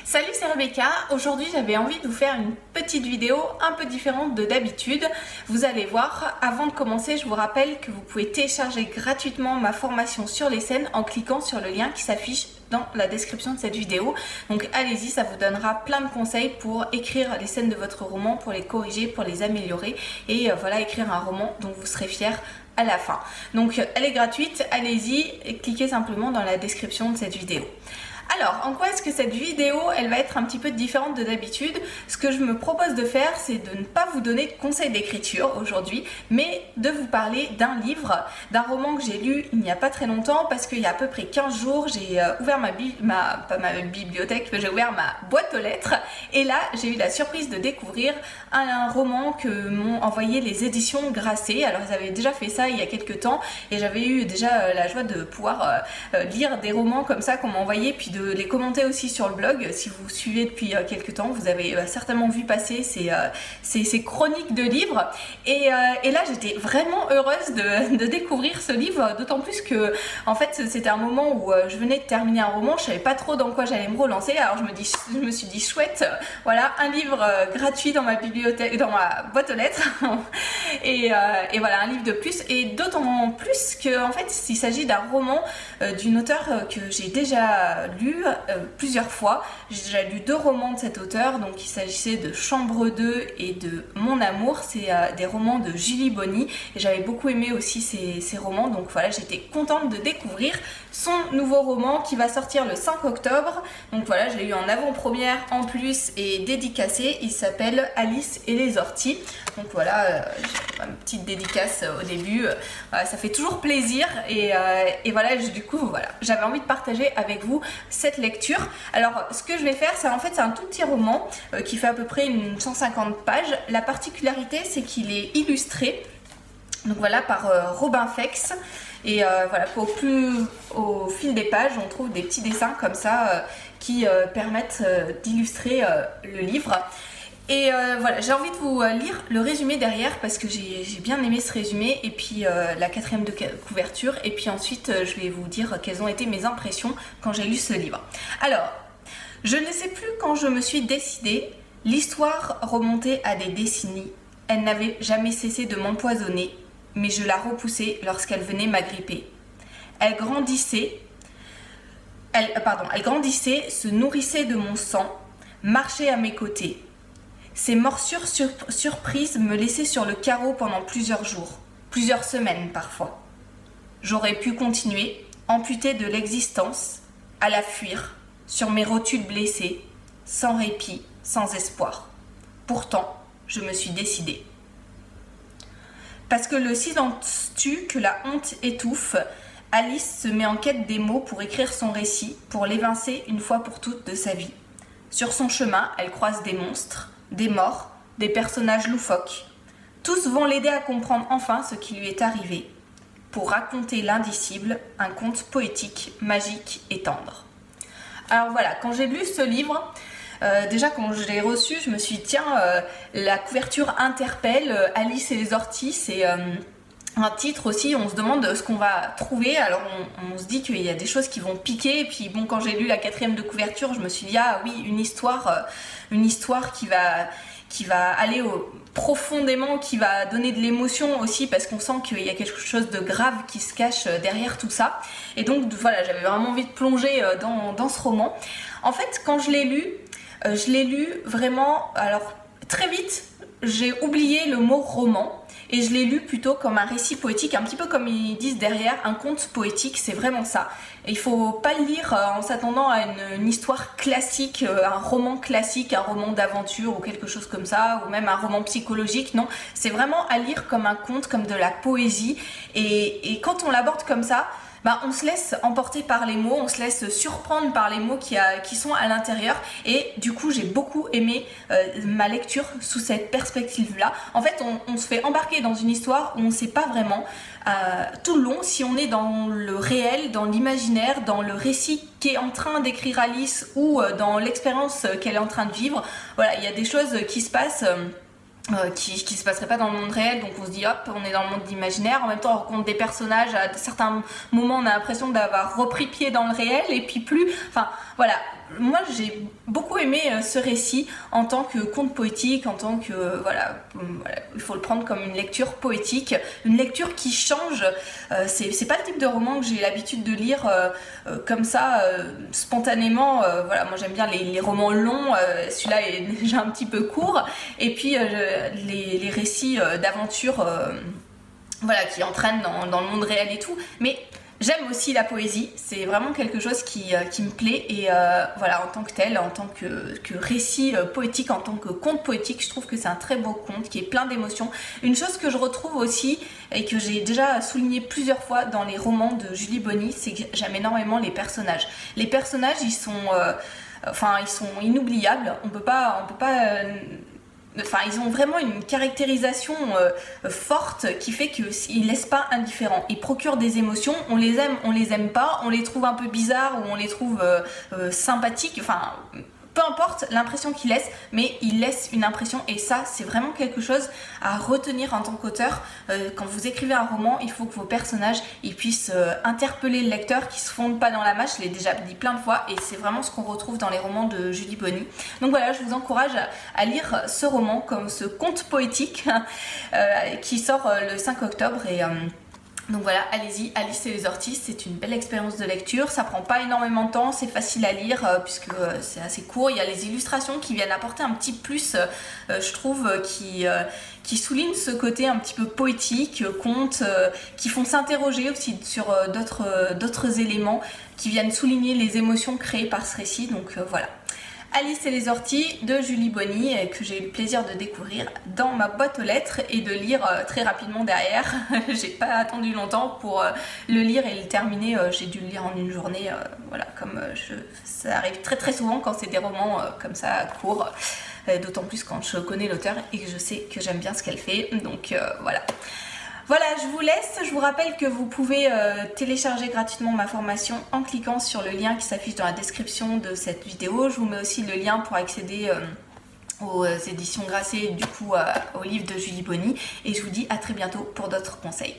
Salut, c'est Rebecca. Aujourd'hui j'avais envie de vous faire une petite vidéo un peu différente de d'habitude. Vous allez voir, avant de commencer je vous rappelle que vous pouvez télécharger gratuitement ma formation sur les scènes en cliquant sur le lien qui s'affiche dans la description de cette vidéo. Donc allez-y, ça vous donnera plein de conseils pour écrire les scènes de votre roman, pour les corriger, pour les améliorer et voilà, écrire un roman dont vous serez fiers à la fin. Donc elle est gratuite, allez-y et cliquez simplement dans la description de cette vidéo. Alors, en quoi est-ce que cette vidéo, elle va être un petit peu différente de d'habitude? Ce que je me propose de faire, c'est de ne pas vous donner de conseils d'écriture aujourd'hui, mais de vous parler d'un livre, d'un roman que j'ai lu il n'y a pas très longtemps, parce qu'il y a à peu près 15 jours, j'ai ouvert pas ma bibliothèque, mais j'ai ouvert ma boîte aux lettres, et là, j'ai eu la surprise de découvrir un roman que m'ont envoyé les éditions Grasset. Alors, ils avaient déjà fait ça il y a quelques temps, et j'avais eu déjà la joie de pouvoir lire des romans comme ça qu'on m'a envoyé, puis de les commenter aussi sur le blog. Si vous suivez depuis quelques temps, vous avez certainement vu passer ces chroniques de livres et là j'étais vraiment heureuse de découvrir ce livre, d'autant plus que en fait c'était un moment où je venais de terminer un roman, je savais pas trop dans quoi j'allais me relancer, alors je me suis dit chouette, voilà un livre gratuit dans ma bibliothèque, dans ma boîte aux lettres et voilà un livre de plus, et d'autant plus que en fait il s'agit d'un roman d'une auteure que j'ai déjà lu plusieurs fois. J'ai déjà lu 2 romans de cet auteur, donc il s'agissait de Chambre 2 et de Mon Amour. C'est des romans de Julie Bonny et j'avais beaucoup aimé aussi ces romans, donc voilà, j'étais contente de découvrir son nouveau roman qui va sortir le 5 octobre. Donc voilà, j'ai eu en avant-première en plus et dédicacé. Il s'appelle Alice et les orties. Donc voilà, j'ai une petite dédicace au début. Voilà, ça fait toujours plaisir et voilà, du coup voilà, j'avais envie de partager avec vous cette lecture. Alors ce que je vais faire, c'est en fait c'est un tout petit roman qui fait à peu près une 150 pages. La particularité, c'est qu'il est illustré, donc voilà, par Robin Fex. Et voilà, au fil des pages, on trouve des petits dessins comme ça qui permettent d'illustrer le livre. Et voilà, j'ai envie de vous lire le résumé derrière parce que j'ai bien aimé ce résumé, et puis la 4e de couverture, et puis ensuite je vais vous dire quelles ont été mes impressions quand j'ai lu ce livre. Alors, je ne sais plus quand je me suis décidée, l'histoire remontait à des décennies, elle n'avait jamais cessé de m'empoisonner, mais je la repoussais lorsqu'elle venait m'agripper. Elle grandissait, se nourrissait de mon sang, marchait à mes côtés. Ces morsures surprises me laissaient sur le carreau pendant plusieurs jours, plusieurs semaines parfois. J'aurais pu continuer, amputée de l'existence, à la fuir, sur mes rotules blessées, sans répit, sans espoir. Pourtant, je me suis décidée. Parce que le silence tue, que la honte étouffe, Alice se met en quête des mots pour écrire son récit, pour l'évincer une fois pour toutes de sa vie. Sur son chemin, elle croise des monstres, des morts, des personnages loufoques. Tous vont l'aider à comprendre enfin ce qui lui est arrivé, pour raconter l'indicible, un conte poétique, magique et tendre. Alors voilà, quand j'ai lu ce livre, déjà quand je l'ai reçu, je me suis dit tiens, la couverture interpelle, Alice et les orties, c'est un titre aussi, on se demande ce qu'on va trouver, alors on se dit qu'il y a des choses qui vont piquer, et puis bon, quand j'ai lu la 4e de couverture, je me suis dit ah oui, une histoire qui va aller profondément, qui va donner de l'émotion aussi, parce qu'on sent qu'il y a quelque chose de grave qui se cache derrière tout ça. Et donc voilà, j'avais vraiment envie de plonger dans ce roman. En fait, quand je l'ai lu vraiment, alors très vite, j'ai oublié le mot roman. Et je l'ai lu plutôt comme un récit poétique, un petit peu comme ils disent derrière, un conte poétique, c'est vraiment ça. Et il ne faut pas le lire en s'attendant à une histoire classique, un roman classique, un roman d'aventure ou quelque chose comme ça, ou même un roman psychologique, non. C'est vraiment à lire comme un conte, comme de la poésie. Et quand on l'aborde comme ça, bah, on se laisse emporter par les mots, on se laisse surprendre par les mots qui sont à l'intérieur, et du coup j'ai beaucoup aimé ma lecture sous cette perspective-là. En fait, on se fait embarquer dans une histoire où on ne sait pas vraiment tout le long si on est dans le réel, dans l'imaginaire, dans le récit qu'est en train d'écrire Alice ou dans l'expérience qu'elle est en train de vivre. Voilà, il y a des choses qui se passent qui se passerait pas dans le monde réel, donc on se dit hop, on est dans le monde imaginaire. En même temps on rencontre des personnages, à certains moments on a l'impression d'avoir repris pied dans le réel, et puis plus, enfin voilà, moi j'ai beaucoup aimé ce récit en tant que conte poétique, en tant que voilà, il faut le prendre comme une lecture poétique, une lecture qui change. C'est pas le type de roman que j'ai l'habitude de lire comme ça spontanément. Voilà, moi j'aime bien les romans longs, celui-là est déjà un petit peu court, et puis les récits d'aventure voilà, qui entraînent dans le monde réel et tout, mais j'aime aussi la poésie, c'est vraiment quelque chose qui me plaît, et voilà, en tant que tel, en tant que récit poétique, en tant que conte poétique, je trouve que c'est un très beau conte qui est plein d'émotions. Une chose que je retrouve aussi et que j'ai déjà souligné plusieurs fois dans les romans de Julie Bonny, c'est que j'aime énormément les personnages. Les personnages, ils sont inoubliables, on peut pas enfin, ils ont vraiment une caractérisation forte qui fait qu'ils laissent pas indifférents. Ils procurent des émotions, on les aime pas, on les trouve un peu bizarres ou on les trouve sympathiques, enfin peu importe l'impression qu'ils laissent, mais ils laissent une impression, et ça c'est vraiment quelque chose à retenir en tant qu'auteur. Quand vous écrivez un roman, il faut que vos personnages ils puissent interpeller le lecteur, qu'ils se fondent pas dans la masse, je l'ai déjà dit plein de fois, et c'est vraiment ce qu'on retrouve dans les romans de Julie Bonny. Donc voilà, je vous encourage à lire ce roman, comme ce conte poétique qui sort le 5 octobre, et donc voilà, allez-y, Alice et les orties, c'est une belle expérience de lecture, ça prend pas énormément de temps, c'est facile à lire puisque c'est assez court, il y a les illustrations qui viennent apporter un petit plus, je trouve, qui soulignent ce côté un petit peu poétique, conte, qui font s'interroger aussi sur d'autres éléments, qui viennent souligner les émotions créées par ce récit, donc voilà. Alice et les orties de Julie Bonny, que j'ai eu le plaisir de découvrir dans ma boîte aux lettres et de lire très rapidement derrière. J'ai pas attendu longtemps pour le lire et le terminer, j'ai dû le lire en une journée, voilà, comme ça arrive très souvent quand c'est des romans comme ça courts, d'autant plus quand je connais l'auteur et que je sais que j'aime bien ce qu'elle fait, donc voilà. Voilà, je vous laisse. Je vous rappelle que vous pouvez télécharger gratuitement ma formation en cliquant sur le lien qui s'affiche dans la description de cette vidéo. Je vous mets aussi le lien pour accéder aux éditions Grasset, du coup au livre de Julie Bonny. Et je vous dis à très bientôt pour d'autres conseils.